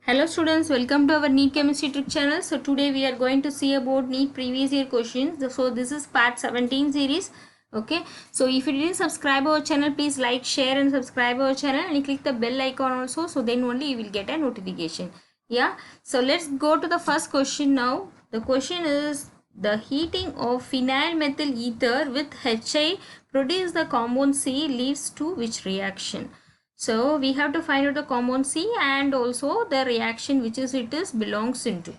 Hello students, welcome to our NEET Chemistry Trick channel. So today we are going to see about NEET previous year questions. So this is part 17 series. Okay, so if you didn't subscribe our channel, please like, share and subscribe our channel and click the bell icon also. So then only you will get a notification. Yeah, so let's go to the first question now. The question is, the heating of phenyl methyl ether with HI produce the compound C leads to which reaction? So we have to find out the compound C and also the reaction which is it is belongs into.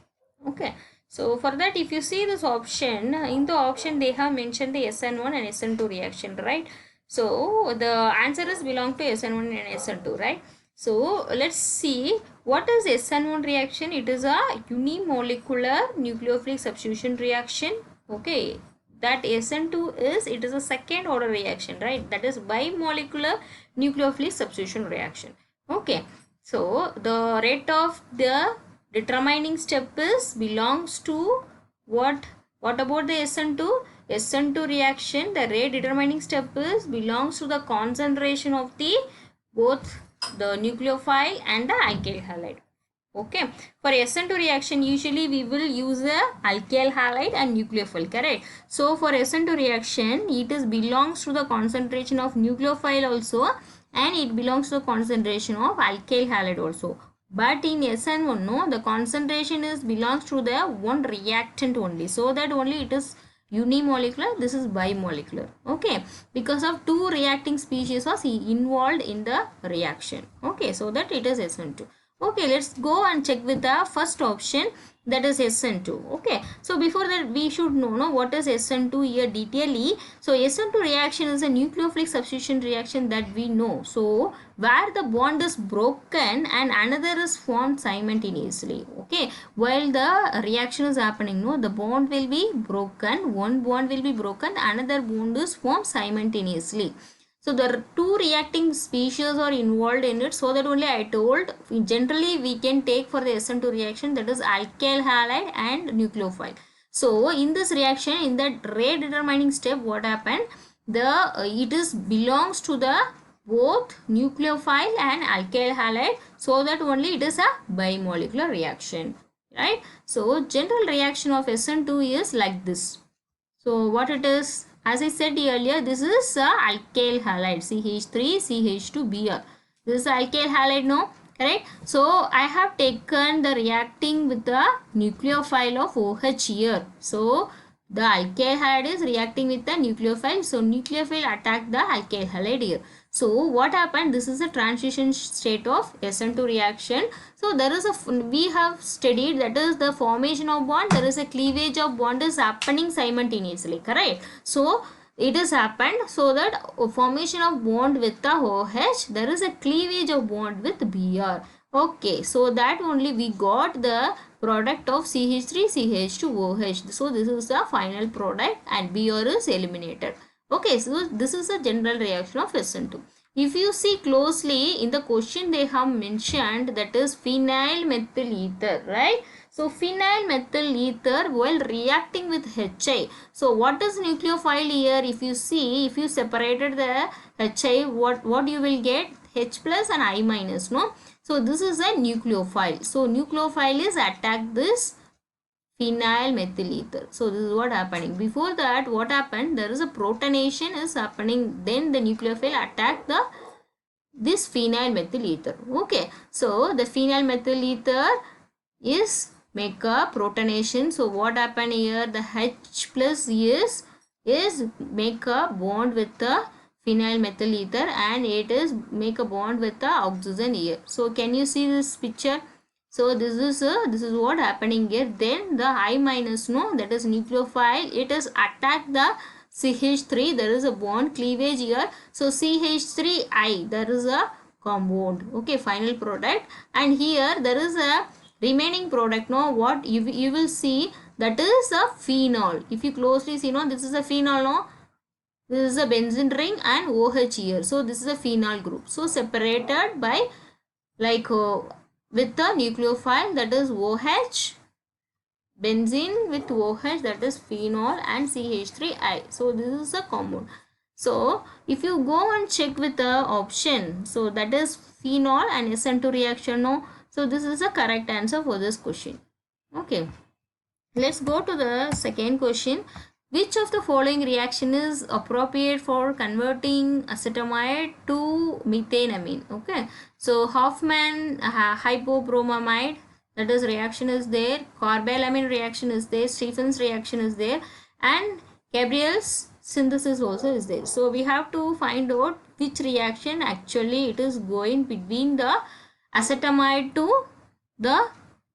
Okay. So for that, if you see this option, in the option they have mentioned the SN1 and SN2 reaction, right? So the answer is belong to SN1 and SN2, right? So let's see what is SN1 reaction. It is a unimolecular nucleophilic substitution reaction. Okay, that SN2 is, it is a second order reaction, right? That is bimolecular nucleophilic substitution reaction. Okay, so the rate of the determining step is belongs to what about the SN2? SN2 reaction, the rate determining step is belongs to the concentration of the both the nucleophile and the alkyl halide. Okay, for SN2 reaction usually we will use a alkyl halide and nucleophile, correct? So for SN2 reaction it is belongs to the concentration of nucleophile also and it belongs to the concentration of alkyl halide also. But in SN1 no, the concentration is belongs to the one reactant only, so that only it is unimolecular, this is bimolecular. Okay, because of two reacting species was involved in the reaction. Okay, so that it is SN2. Okay, let's go and check with the first option, that is SN2. Okay, so before that we should know what is SN2 here detailedly. So SN2 reaction is a nucleophilic substitution reaction that we know. So where the bond is broken and another is formed simultaneously. Okay, while the reaction is happening, no, the bond will be broken, one bond will be broken, another bond is formed simultaneously. So the two reacting species are involved in it, so that only I told generally we can take for the SN2 reaction, that is alkyl halide and nucleophile. So in this reaction, in that rate determining step, what happened? It is belongs to the both nucleophile and alkyl halide, so that only it is a bimolecular reaction, right? So general reaction of SN2 is like this. So what it is, as I said earlier, this is alkyl halide, CH3 CH2Br. This is alkyl halide, no, correct? So I have taken the reacting with the nucleophile of OH here. So the alkyl halide is reacting with the nucleophile. So nucleophile attack the alkyl halide here. So what happened? This is a transition state of SN2 reaction. So there is we have studied, that is the formation of bond, there is a cleavage of bond is happening simultaneously, correct? So it has happened, so that formation of bond with the OH, there is a cleavage of bond with Br. Okay, so that only we got the product of CH3 CH2OH. So this is the final product and Br is eliminated. Okay, so this is a general reaction of SN2. If you see closely in the question, they have mentioned that is phenyl methyl ether, right? So phenyl methyl ether while reacting with HI. So what is nucleophile here? If you see, if you separated the HI, what you will get? H plus and I minus, no? So this is a nucleophile. So nucleophile is attack this phenyl methyl ether. So this is what happening. Before that, what happened? There is a protonation is happening. Then the nucleophile attack this phenyl methyl ether. Okay. So the phenyl methyl ether is make a protonation. So what happened here? The H plus is make a bond with the phenyl methyl ether and it is make a bond with the oxygen here. So can you see this picture? So this is what happening here. Then the I minus, no, that is nucleophile, it is attack the CH3, there is a bond cleavage here. So CH3I, there is a compound, okay, final product, and here there is a remaining product, no, what you will see, that is a phenol. If you closely see, no, this is a phenol, no, this is a benzene ring and OH here. So this is a phenol group. So separated by like with the nucleophile, that is OH, benzene with OH, that is phenol, and CH3I. So this is a compound. So if you go and check with the option, so that is phenol and SN2 reaction, no. So this is the correct answer for this question. Okay. Let's go to the second question. Which of the following reaction is appropriate for converting acetamide to methanamine? Okay. So Hoffman hypobromamide, that is reaction is there. Carbylamine reaction is there. Stephens reaction is there. And Gabriel's synthesis also is there. So we have to find out which reaction actually it is going between the acetamide to the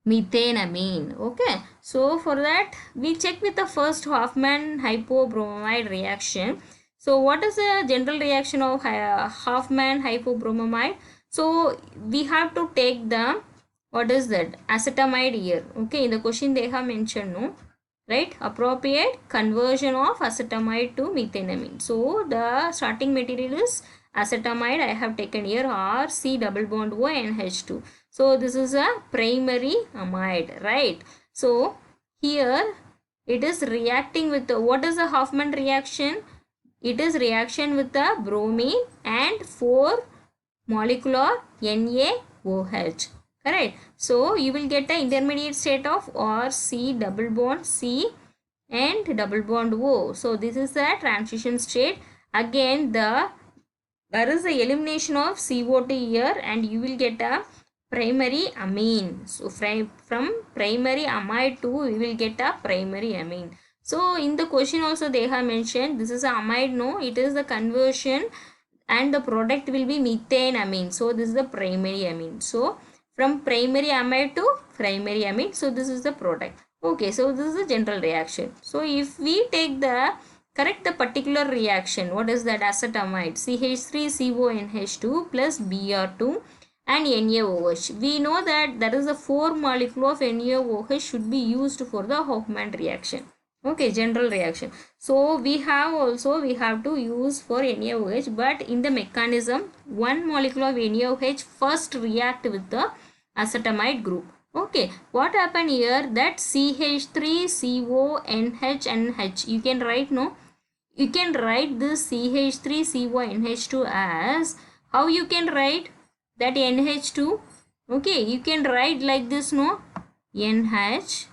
methanamine. Okay, so for that we check with the first Hoffman hypobromamide reaction. So what is the general reaction of Hoffman hypobromamide? So we have to take the, what is that, acetamide here. Okay, in the question they have mentioned, no, right, appropriate conversion of acetamide to methanamine. So the starting material is acetamide. I have taken here RC double bond O NH2. So this is a primary amide, right? So here it is reacting with the, what is the Hoffman reaction? It is reaction with the bromine and 4 molecular NaOH. Correct. So you will get the intermediate state of RC double bond C and double bond O. So this is the transition state. Again there is the elimination of CO2 here and you will get a primary amine. So from primary amide to we will get a primary amine. So in the question also they have mentioned this is a amide, no, it is the conversion and the product will be methanamine. So this is the primary amine. So from primary amide to primary amine, so this is the product. Okay, so this is the general reaction. So if we take the correct the particular reaction, what is that, acetamide CH3CONH2 plus Br2 and NaOH. We know that there is a 4 molecule of NaOH should be used for the Hoffman reaction. Okay, general reaction. So we have to use for NaOH, but in the mechanism 1 molecule of NaOH first react with the acetamide group. Okay, what happened here, that CH3CONH, you can write, no, you can write this CH3CONH2 as, how you can write that NH2? Okay, you can write like this, no, NH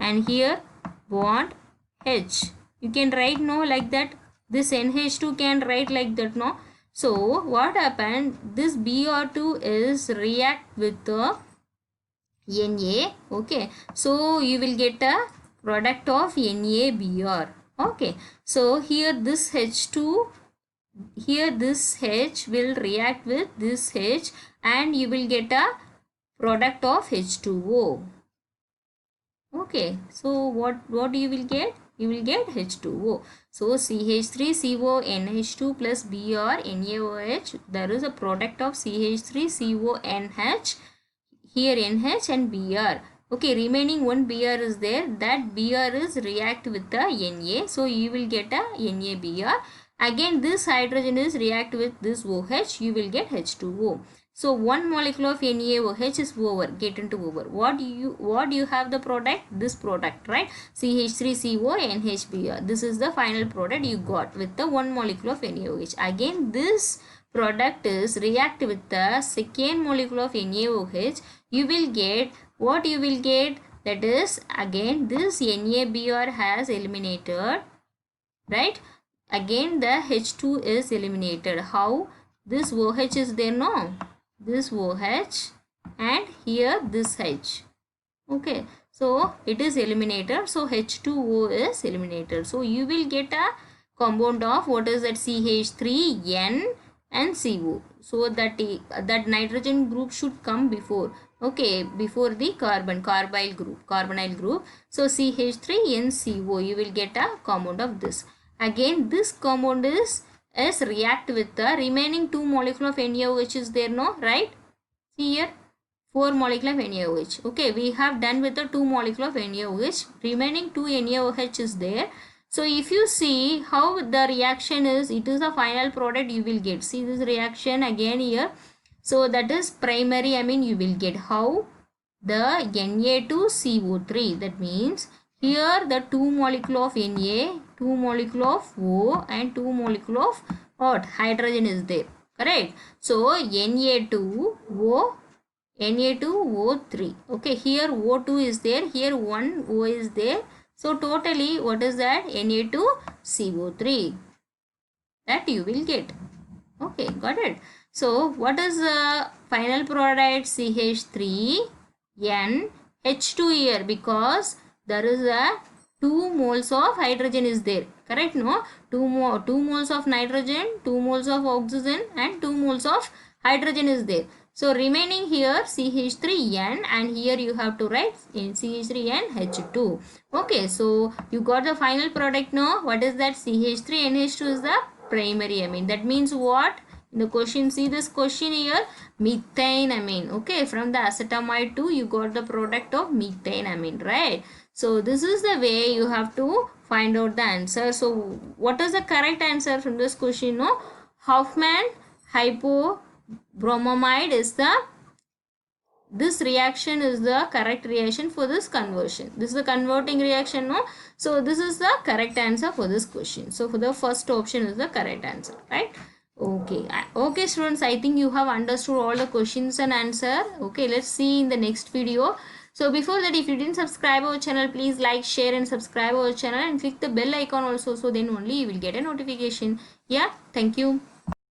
and here bond H. You can write, no, like that. This NH2 can write like that, no. So what happened, this Br2 is react with the Na. Okay, so you will get a product of NaBr. Okay, so here this H2, here this H will react with this H and you will get a product of H2O. Okay, so what you will get? You will get H2O. So CH3CONH2 plus Br NaOH, there is a product of CH3CONH, here NH and Br. Okay, remaining one Br is there, that Br is react with the Na, so you will get a NaBr. Again this hydrogen is react with this OH, you will get H2O. So 1 molecule of NaOH is over, get into over. What you have the product? This product, right? CH3CONHBr. This is the final product you got with the 1 molecule of NaOH. Again this product is react with the second molecule of NaOH. You will get, what you will get? That is, again this NaBr has eliminated, right? Again the H2 is eliminated. How? This OH is there, no? This OH and here this H. Okay, so it is eliminated. So H2O is eliminated. So you will get a compound of, what is that, CH3N and CO. So that nitrogen group should come before, okay, before the carbonyl group. So CH3NCO, you will get a compound of this. Again this compound is react with the remaining 2 molecule of NaOH is there, no, right? See here 4 molecule of NaOH. Okay, we have done with the 2 molecule of NaOH, remaining 2 NaOH is there. So if you see how the reaction is, it is a final product you will get. See this reaction again here. So that is primary amine you will get. How? The Na2CO3, that means here the 2 molecule of Na, 2 molecule of O and 2 molecule of what? Hydrogen is there. correct? So Na2O3. Okay, here O2 is there, here one O is there. So totally what is that? Na2CO3, that you will get. Okay, got it. So what is the final product? CH3NH2 here, because there is a 2 moles of hydrogen is there, correct? No, 2 moles of nitrogen, 2 moles of oxygen and 2 moles of hydrogen is there. So remaining here CH3N, and here you have to write in CH3NH2. Okay, so you got the final product. No, what is that? CH3NH2 is the primary amine. That means what? In the question, see this question here, methane amine. Okay, from the acetamide 2 you got the product of methane amine, right? So this is the way you have to find out the answer. So what is the correct answer from this question? No, Hofmann hypobromamide is the, this reaction is the correct reaction for this conversion. This is the converting reaction. No, so this is the correct answer for this question. So for the first option is the correct answer, right? Okay, okay students, I think you have understood all the questions and answer. Okay, let's see in the next video. So before that, if you didn't subscribe our channel, please like, share and subscribe our channel and click the bell icon also, so then only you will get a notification. Yeah, thank you.